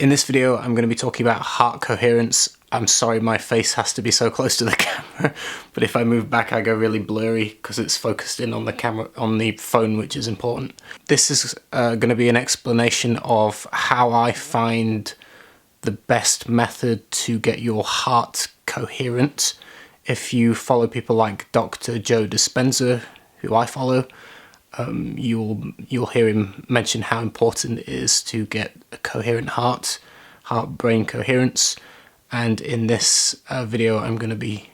In this video, I'm going to be talking about heart coherence. I'm sorry my face has to be so close to the camera, but if I move back I go really blurry because it's focused in on the camera, on the phone, which is important. This is going to be an explanation of how I find the best method to get your heart coherent. If you follow people like Dr. Joe Dispenza, who I follow, you'll hear him mention how important it is to get a coherent heart-brain coherence. And in this video, I'm going to be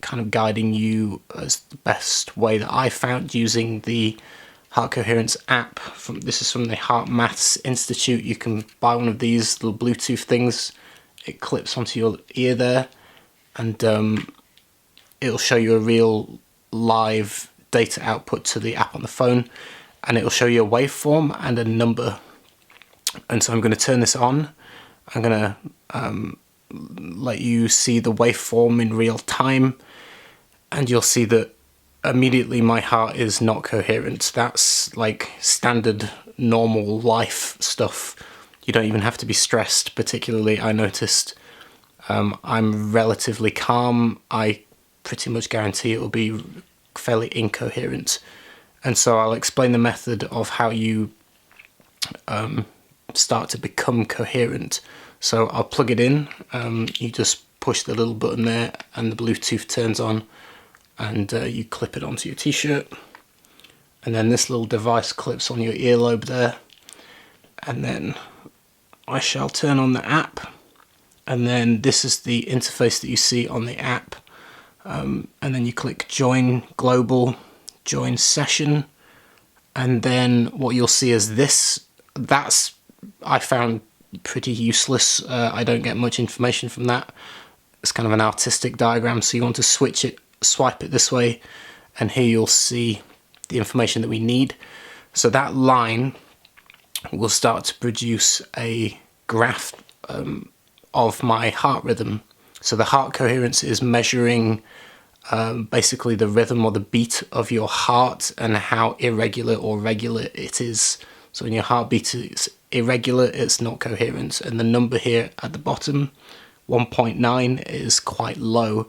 kind of guiding you as the best way that I found using the Heart Coherence app. This is from the Heart Maths Institute. You can buy one of these little Bluetooth things. It clips onto your ear there, and it'll show you a real live data output to the app on the phone, and it'll show you a waveform and a number. And so I'm going to turn this on. I'm going to let you see the waveform in real time, and you'll see that immediately my heart is not coherent. That's like standard normal life stuff. You don't even have to be stressed particularly. I noticed I'm relatively calm. I pretty much guarantee it will be fairly incoherent. And so I'll explain the method of how you start to become coherent. So I'll plug it in. You just push the little button there and the Bluetooth turns on, and you clip it onto your t-shirt, and then this little device clips on your earlobe there, and then I shall turn on the app, and then this is the interface that you see on the app. And then you click join global, join session, and then what you'll see is this. That's, I found, pretty useless. I don't get much information from that. It's kind of an artistic diagram, so you want to swipe it this way, and here you'll see the information that we need. So that line will start to produce a graph of my heart rhythm. So the heart coherence is measuring basically the rhythm or the beat of your heart and how irregular or regular it is. So when your heartbeat is irregular, it's not coherent. And the number here at the bottom, 1.9, is quite low.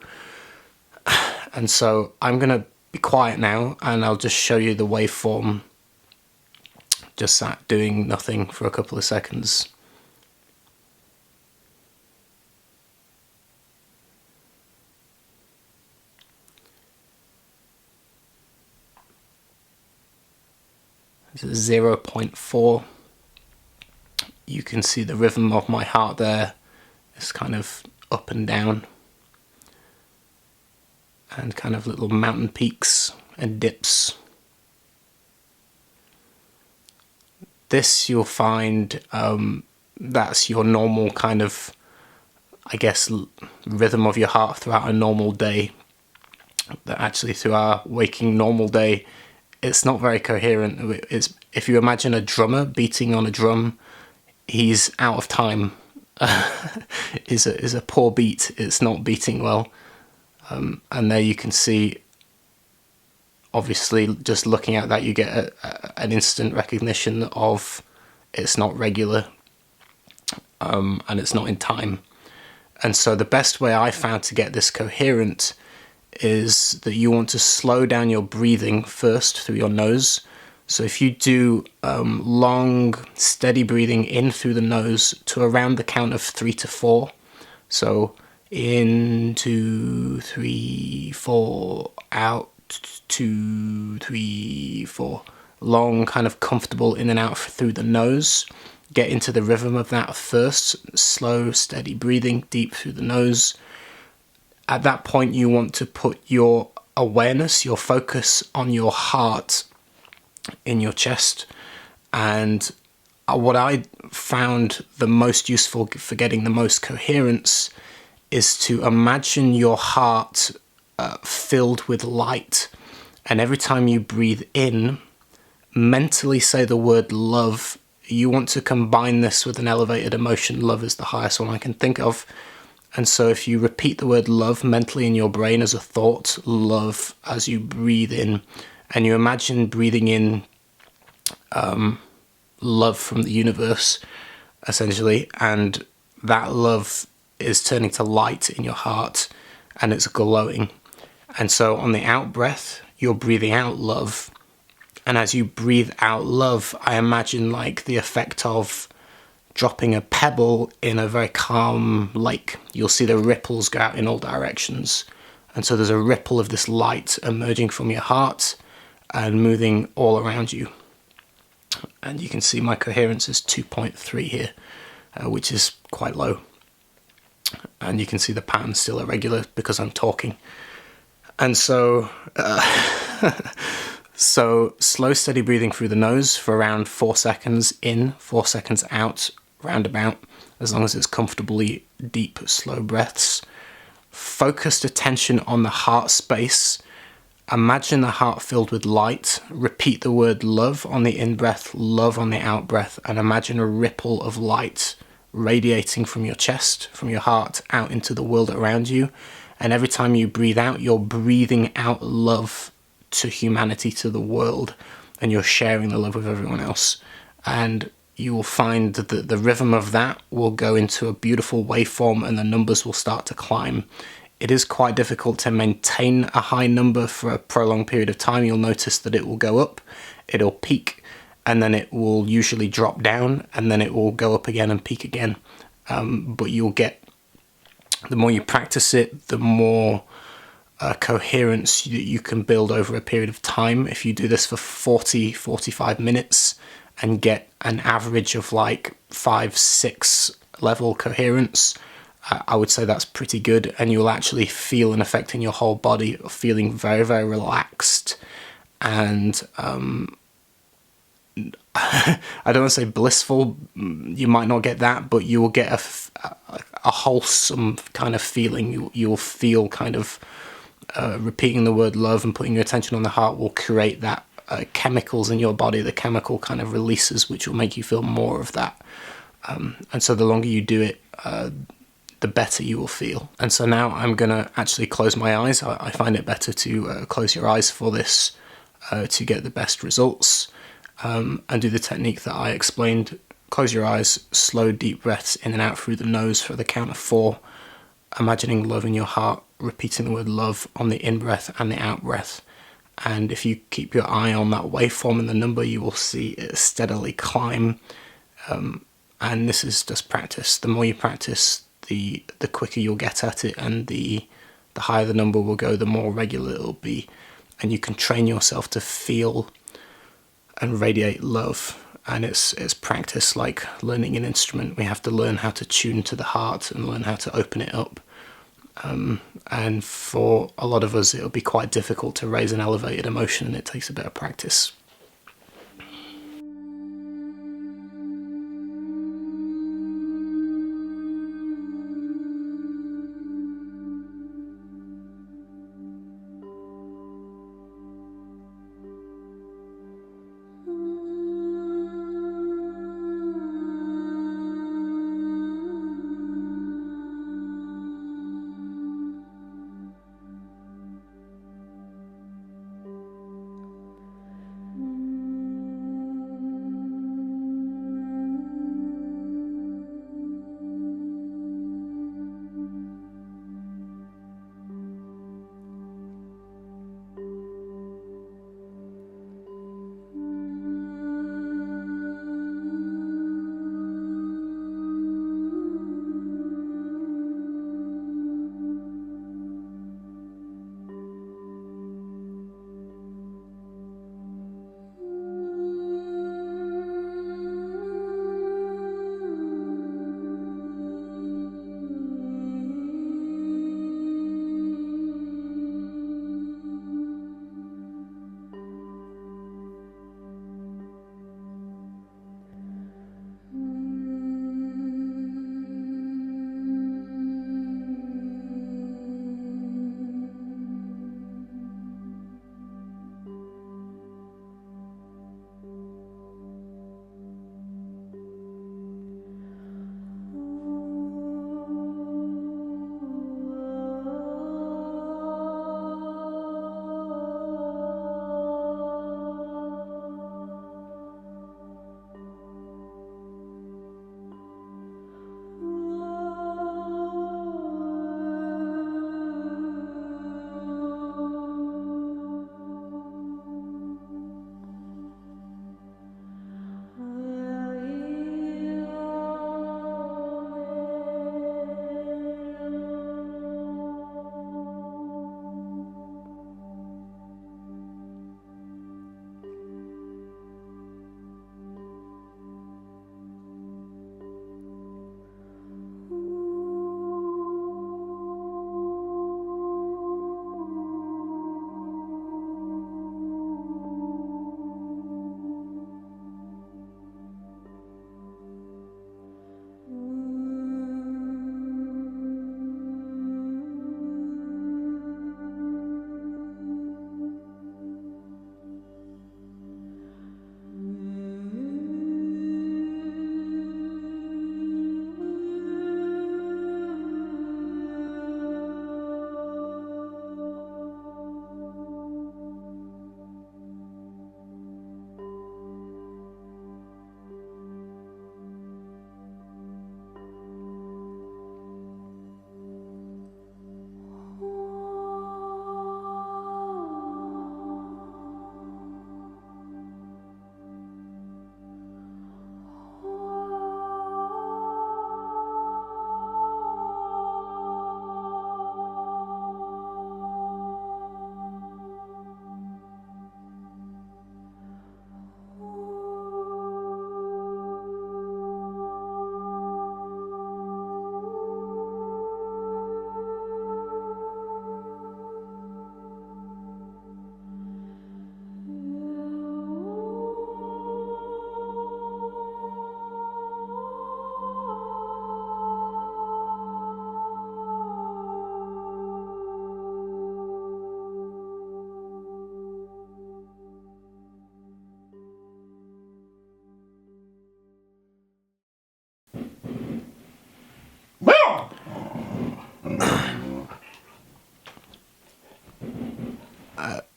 And so I'm going to be quiet now, and I'll just show you the waveform. Just sat doing nothing for a couple of seconds. This is 0.4. You can see the rhythm of my heart there. It's kind of up and down, and kind of little mountain peaks and dips. This you'll find that's your normal kind of, I guess, rhythm of your heart throughout a normal day. That actually through our waking normal day, it's not very coherent. It's, if you imagine a drummer beating on a drum, he's out of time. is a poor beat. It's not beating well. And there you can see, obviously, just looking at that, you get an instant recognition of it's not regular, and it's not in time. And so the best way I found to get this coherent is that you want to slow down your breathing first through your nose. So if you do long, steady breathing in through the nose to around the count of 3 to 4, so in, 2, 3, 4, out, 2, 3, 4, long, kind of comfortable in and out through the nose. Get into the rhythm of that first, slow, steady breathing deep through the nose. At that point, you want to put your awareness, your focus on your heart in your chest. And what I found the most useful for getting the most coherence is to imagine your heart filled with light. And every time you breathe in, mentally say the word love. You want to combine this with an elevated emotion. Love is the highest one I can think of. And so if you repeat the word love mentally in your brain as a thought, love, as you breathe in, and you imagine breathing in love from the universe, essentially, and that love is turning to light in your heart, and it's glowing. And so on the out breath, you're breathing out love, and as you breathe out love, I imagine like the effect of dropping a pebble in a very calm lake. You'll see the ripples go out in all directions. And so there's a ripple of this light emerging from your heart and moving all around you. And you can see my coherence is 2.3 here, which is quite low. And you can see the pattern still irregular because I'm talking. And so, so slow, steady breathing through the nose for around 4 seconds in, 4 seconds out, roundabout, as long as it's comfortably deep, slow breaths. Focused attention on the heart space. Imagine the heart filled with light. Repeat the word love on the in-breath, love on the out-breath, and imagine a ripple of light radiating from your chest, from your heart, out into the world around you. And every time you breathe out, you're breathing out love to humanity, to the world, and you're sharing the love with everyone else. And you will find that the rhythm of that will go into a beautiful waveform and the numbers will start to climb. It is quite difficult to maintain a high number for a prolonged period of time. You'll notice that it will go up, it'll peak, and then it will usually drop down, and then it will go up again and peak again. But you'll get, the more you practice it, the more coherence you can build over a period of time. If you do this for 45 minutes and get an average of like 5-6 level coherence, I would say that's pretty good, and you'll actually feel an effect in your whole body of feeling very, very relaxed. And I don't want to say blissful, you might not get that, but you will get a wholesome kind of feeling. You'll feel kind of repeating the word love and putting your attention on the heart will create that chemicals in your body, the chemical kind of releases, which will make you feel more of that. And so the longer you do it, the better you will feel. And so now I'm going to actually close my eyes. I find it better to close your eyes for this to get the best results, and do the technique that I explained. Close your eyes, slow deep breaths in and out through the nose for the count of 4, imagining love in your heart, repeating the word love on the in-breath and the out-breath. And if you keep your eye on that waveform and the number, you will see it steadily climb. And this is just practice. The more you practice, the quicker you'll get at it, and the higher the number will go, the more regular it'll be. And you can train yourself to feel and radiate love. And it's practice like learning an instrument. We have to learn how to tune to the heart and learn how to open it up. And for a lot of us, it'll be quite difficult to raise an elevated emotion, and it takes a bit of practice.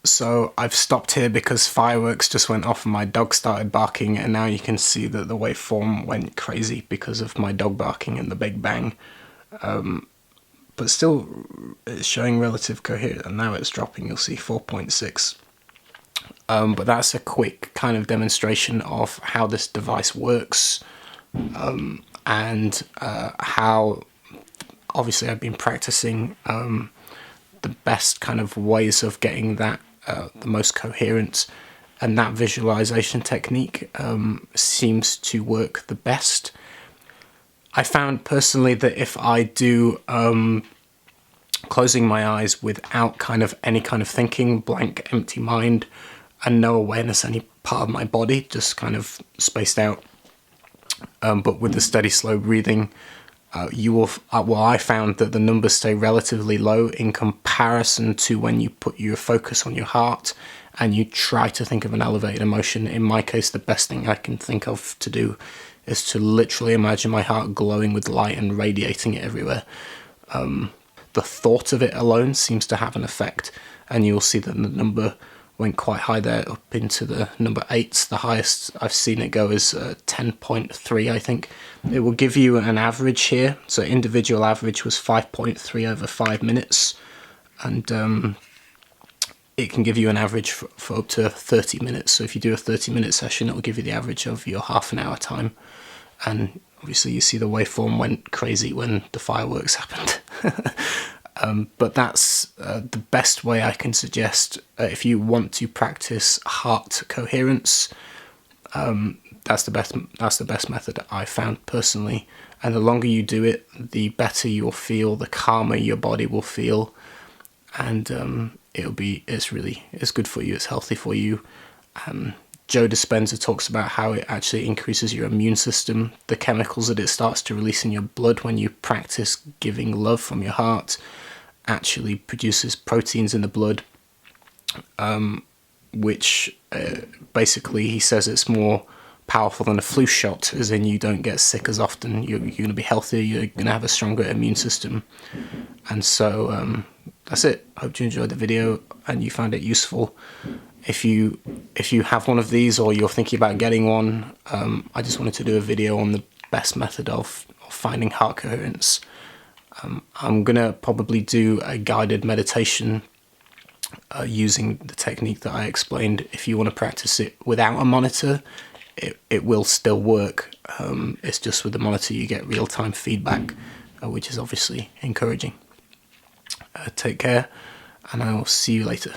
So I've stopped here because fireworks just went off and my dog started barking, and now you can see that the waveform went crazy because of my dog barking and the big bang. But still, it's showing relative coherence, and now it's dropping. You'll see 4.6. But that's a quick kind of demonstration of how this device works, and how, obviously, I've been practicing the best kind of ways of getting that the most coherent, and that visualization technique seems to work the best. I found personally that if I do closing my eyes without kind of any kind of thinking, blank, empty mind, and no awareness any part of my body, just kind of spaced out, but with the steady, slow breathing, you will. Well, I found that the numbers stay relatively low in comparison to when you put your focus on your heart and you try to think of an elevated emotion. In my case, the best thing I can think of to do is to literally imagine my heart glowing with light and radiating it everywhere. The thought of it alone seems to have an effect, and you'll see that the number went quite high there, up into the number 8. The highest I've seen it go is 10.3, I think. It will give you an average here. So individual average was 5.3 over 5 minutes. And it can give you an average for up to 30 minutes. So if you do a 30-minute session, it will give you the average of your half an hour time. And obviously you see the waveform went crazy when the fireworks happened. But that's the best way I can suggest if you want to practice heart coherence. That's the best method I found personally. And the longer you do it, the better you'll feel, the calmer your body will feel, and it's good for you. It's healthy for you. Joe Dispenza talks about how it actually increases your immune system. The chemicals that it starts to release in your blood when you practice giving love from your heart actually produces proteins in the blood, which basically he says it's more powerful than a flu shot, as in you don't get sick as often, you're going to be healthier, you're going to have a stronger immune system. And so that's it. I hope you enjoyed the video and you found it useful. If you have one of these or you're thinking about getting one, I just wanted to do a video on the best method of finding heart coherence. I'm going to probably do a guided meditation using the technique that I explained. If you want to practice it without a monitor, it will still work. It's just with the monitor you get real-time feedback, which is obviously encouraging. Take care, and I will see you later.